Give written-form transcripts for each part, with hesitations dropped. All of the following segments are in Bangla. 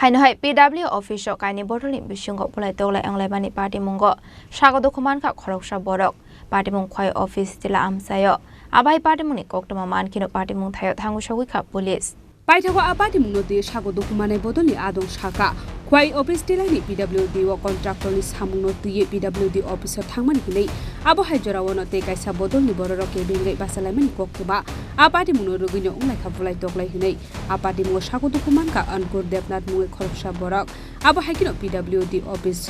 হাইনহাই পিডব্লিউ অফিসক কাইনি বটলনি বিসঙ্গ বলাই তগলাই अंगलाइबानि पार्टी मुंग सागो दुखुमानखा खरकसा बरक पार्टी मुं खय अफिस जिला आमसायो आबाय पार्टी मुंनि कक्टमा मानखिनो पार्टी मुं थायो थांगु सगुइखा पुलिस पाइथागो आपाटी मुंगति सागो दुखुमानाय बदलनि आदं साका खय अफिस दिलानि पिडब्लिउडि व कन्ट्राक्टरनि सामुंनो तुये पिडब्लिउडि अफिसर थांमानि हिनै आबो हायजरावनो ते कायसा बदलनि बररके बेंगै बासालायमानि कक्टमा आपाटी मुंनो रुगिनो उंलाइखा बुलाय तगलाय हिनै आपाटी मुंग सागो दुखुमानखा अनकुर देबनाथ मुंगै खरकसा बरक आबो हायकिनो पिडब्लिउडि अफिस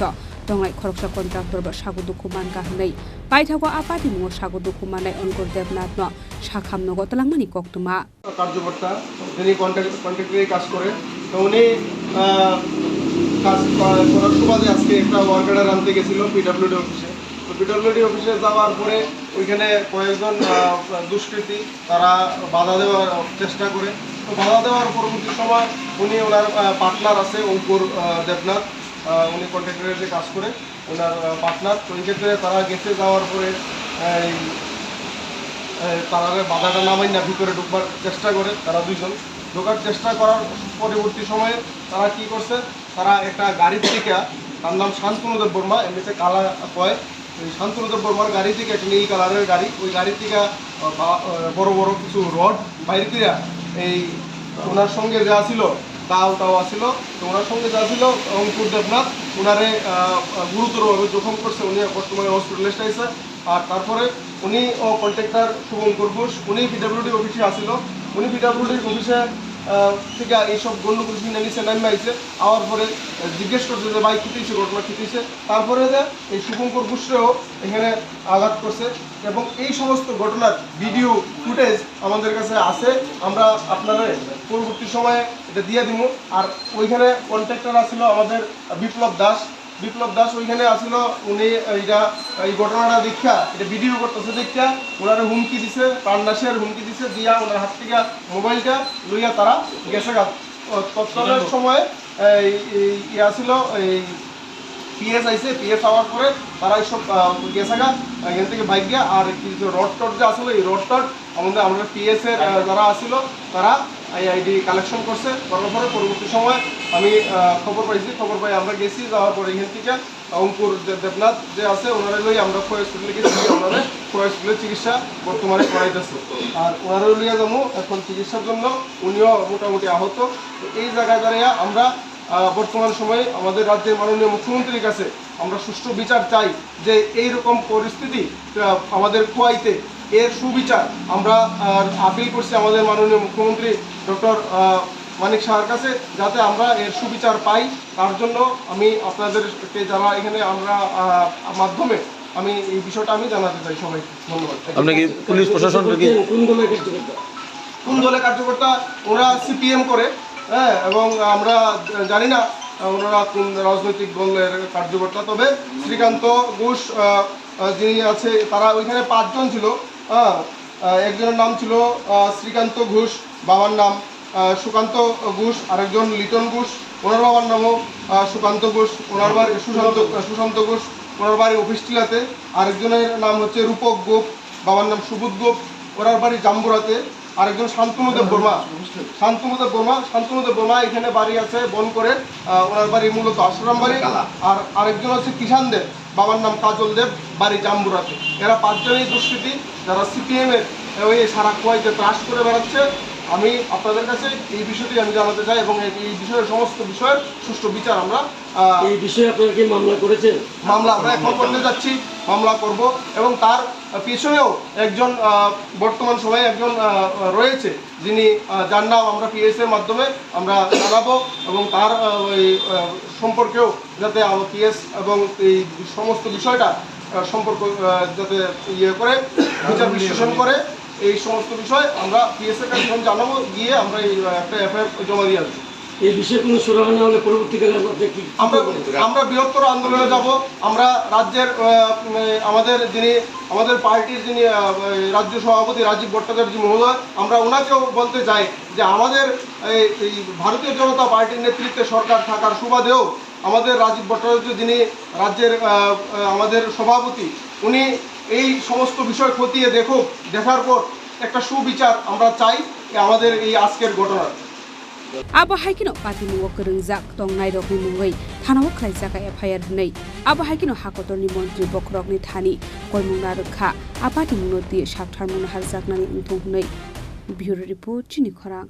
दंलाय खरकसा कन्ट्राक्टर बा सागो दुखुमानखा हिनै पाइथागो आपाटी मुंग सागो दुखुमानाय अनकुर देबनाथ न साखामनो गतलांमानि कक्टमा কার্যকর্তা যিনি কন্ট্রাক্টরে কাজ করে তো উনি কাজ করার সুবাদে আজকে একটা ওয়ার্ক অর্ডার আনতে গেছিল পিডব্লিউডি অফিসে। তো পিডব্লিউডি অফিসে যাওয়ার পরে ওইখানে কয়েকজন দুষ্কৃতী তারা বাধা দেওয়ার চেষ্টা করে। তো বাধা দেওয়ার পরবর্তী সময় উনি ওনার পার্টনার আছে অঙ্কুর দেবনাথ, উনি কন্ট্রাক্টরে কাজ করে, ওনার পার্টনার। তো এই ক্ষেত্রে তারা গেছে, যাওয়ার পরে তারা বাধাটা নামাই না ভিতরে ঢুকবার চেষ্টা করে। তারা দুইজন ঢোকার চেষ্টা করার পরবর্তী সময়ে তারা কি করছে, তারা একটা গাড়ির থেকে, তার নাম শান্তনুদেব বর্মা, এমনিতে কালা কয়, ওই শান্তনুদেব বর্মার গাড়ি থেকে, একটা নীল কালারের গাড়ি, ওই গাড়ি থেকে বড় বড় কিছু রড বাইরে দিয়ে এই ওনার সঙ্গে যা ছিল তাও আসিল। তো ওনার সঙ্গে যা ছিল অঙ্কুর দেবনাথ, ওনারে গুরুতরভাবে জখম করছে। উনি বর্তমানে হসপিটালাইজড আছে। আর তারপরে উনি ও কন্ট্রাক্টর শুভঙ্কর ঘোষ, উনি পিডব্লিউডি অফিসে আসিল। উনি পিডব্লিউডি অফিসে থেকে এইসব গণ্ডগোল কিনে নিচে নামে আইছে। আওয়ার পরে জিজ্ঞেস করছে যে ভাই খিতেছে, ঘটনা খিতেছে। তারপরে যে এই শুভঙ্কর ঘোষরেও এখানে আঘাত করছে এবং এই সমস্ত ঘটনার ভিডিও ফুটেজ আমাদের কাছে আছে। আমরা আপনারা পরবর্তী সময়ে এটা দিয়ে দিব। আর ওইখানে কন্ট্রাক্টর আসিল আমাদের বিপ্লব দাস ওইখানে আসিল। উনি এই ঘটনাটা দেখা, এটা ভিডিও করতেছে দেখা ওনারা হুমকি দিছে, প্রাণনাশের হুমকি দিছে, দিয়া ওনার হাত থেকে মোবাইলটা লইয়া তারা গেছে গা। তৎকালীন সময় আসিল এই পিএস আইসে, পিএস আওয়ার পরে তারা এইসব গেছে গা এখান থেকে বাইক গিয়া। আর কিছু রড টড যে আসলো, এই রড টড আমরা পিএস এর যারা আসিল তারা আইডি কালেকশন করছে। করার পরে পরবর্তী সময় আমি খবর পাই আমরা গেছি। যাওয়ার পরে এখান থেকে অঙ্কুর দেবনাথ যে আছে ওনারা লই আমরা খোয়া হসপিটালে গেছি। ওনারা খোয়া হসপিটালে চিকিৎসা বর্তমানে করাইতেছে। আর ওনারা লইয়া যাবো এখন চিকিৎসার জন্য, উনিও মোটামুটি আহত। এই জায়গায় দাঁড়িয়ে আমরা বর্তমান সময়ে আমাদের রাজ্যের মাননীয় মুখ্যমন্ত্রীর কাছে আমরা সুষ্ঠু বিচার চাই যে এইরকম পরিস্থিতি আমাদের খোয়াইতে এর সুবিচার আমরা আপিল করছি আমাদের মাননীয় মুখ্যমন্ত্রী ডক্টর মানিক সাহার কাছে, যাতে আমরা এর সুবিচার পাই। তার জন্য আমি আপনাদেরকে যারা এখানে আমরা মাধ্যমে আমি এই বিষয়টা আমি জানাতে চাই সবাইকে। ধন্যবাদ। আপনাকে পুলিশ প্রশাসন কোন দলের কার্যকর্তা? ওরা সিপিএম করে, হ্যাঁ, এবং আমরা জানি না ওনারা কোন রাজনৈতিক দলের কার্যকর্তা। তবে শ্রীকান্ত ঘোষ যিনি আছে, তারা ওইখানে 5 জন ছিল। একজনের নাম ছিল শ্রীকান্ত ঘোষ, বাবার নাম সুকান্ত ঘোষ, আরেকজন লিটন ঘোষ, ওনার বাবার নামও সুকান্ত ঘোষ, ওনার বাড়ি সুশান্ত ঘোষ, ওনার বাড়ি অফিস টিলাতে। আরেকজনের নাম হচ্ছে রূপক গোপ, বাবার নাম সুবোধ গোপ, ওনার বাড়ি জাম্বুরাতে। আরেকজন শান্তনুদেব বর্মা এখানে বাড়ি আছে বন করে, ওনার বাড়ি মূলত আশ্রম বাড়ি। আর আরেকজন হচ্ছে কিষান দেব, বাবার নাম কাজল দেব, বাড়ি জাম্বুরাতে। এরা 5 জনই দুষ্কৃতী যারা সিপিএমের ওই সারা খোয়াইতে ত্রাস করে বেড়াচ্ছে। আমি আপনাদের কাছে এই বিষয়টি আমি জানাতে চাই এবং এই বিষয়ের সমস্ত বিষয়ের সুষ্ঠু বিচার আমরা এই বিষয়ে আপনারা কি মামলা করেছেন? মামলা আমরা এখন করতে যাচ্ছি, মামলা করব। এবং তার পিছনেও একজন বর্তমান সময়ে একজন রয়েছে যিনি, যার নাম আমরা পিএসের মাধ্যমে আমরা জানাবো এবং তার ওই সম্পর্কেও যাতে পিএস এবং এই সমস্ত বিষয়টা সম্পর্ক যাতে করে বিচার বিশ্লেষণ করে। এই সমস্ত বিষয় আমরা পিএসের কাছে জানাবো, গিয়ে আমরা এই একটা এফআইআর জমা দিয়ে আসবো। এই বিষয়ে কোনো সুরাহা না হলে পরবর্তীকালে আমরা বৃহত্তর আন্দোলনে যাব। আমরা রাজ্যের আমাদের পার্টির যিনি রাজ্য সভাপতি রাজীব ভট্টাচার্য মহোদয়, আমরা ওনাকেও বলতে চাই যে আমাদের এই ভারতীয় জনতা পার্টির নেতৃত্বে সরকার থাকার সুবাদেও আমাদের রাজীব ভট্টাচার্য যিনি রাজ্যের আমাদের সভাপতি, উনি এই সমস্ত বিষয় খতিয়ে দেখার পর একটা সুবিচার আমরা চাই আমাদের এই আজকের ঘটনার। abo haikino patimungo kerungjak tongnai rokni mungoi thanao khlaijaka FIR hnei abo haikino hakotorni mantri bokrokni thani koimungna rokha apati mungno tie sabtharmungna harjaknani ungthong hnei bureau report chini khorang